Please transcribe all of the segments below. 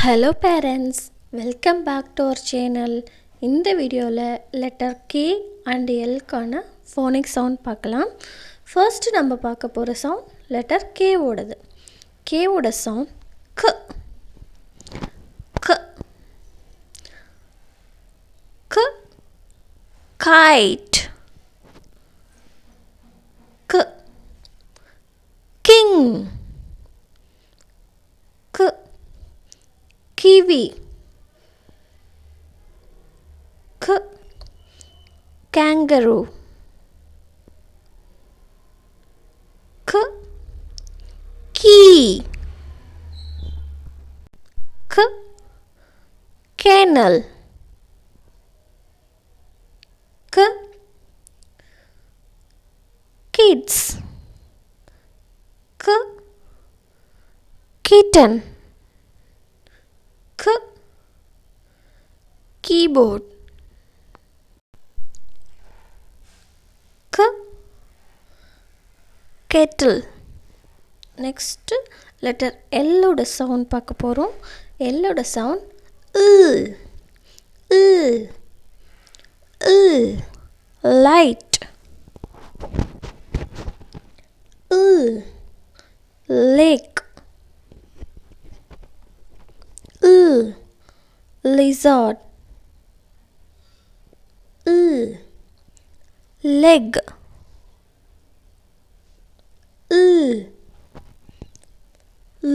Hello parents, welcome back to our channel. இந்த வீடியோவில் letter K and L கான phonics sound பார்க்கலாம். First நம்ம பார்க்க போகிற sound letter K ஓடது. K ஓட sound K, K, K, kite, K, king, K, kiwi, K, kangaroo, K, key, K, kennel, K, kids, K, kitten, K, keyboard, K, kettle. Next letter L ஓட sound பார்க்க போகிறோம். L ஓட sound light, lake, lizard, leg,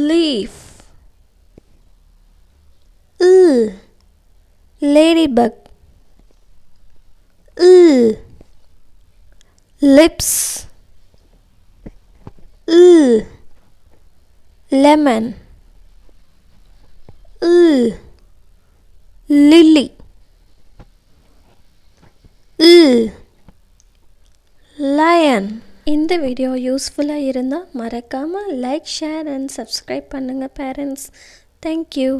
leaf, ladybug, lips, lemon, lily, lion. இந்த video யூஸ்ஃபுல்லாக இருந்தால் மறக்காமல் like share and subscribe பண்ணுங்கள் parents. Thank you.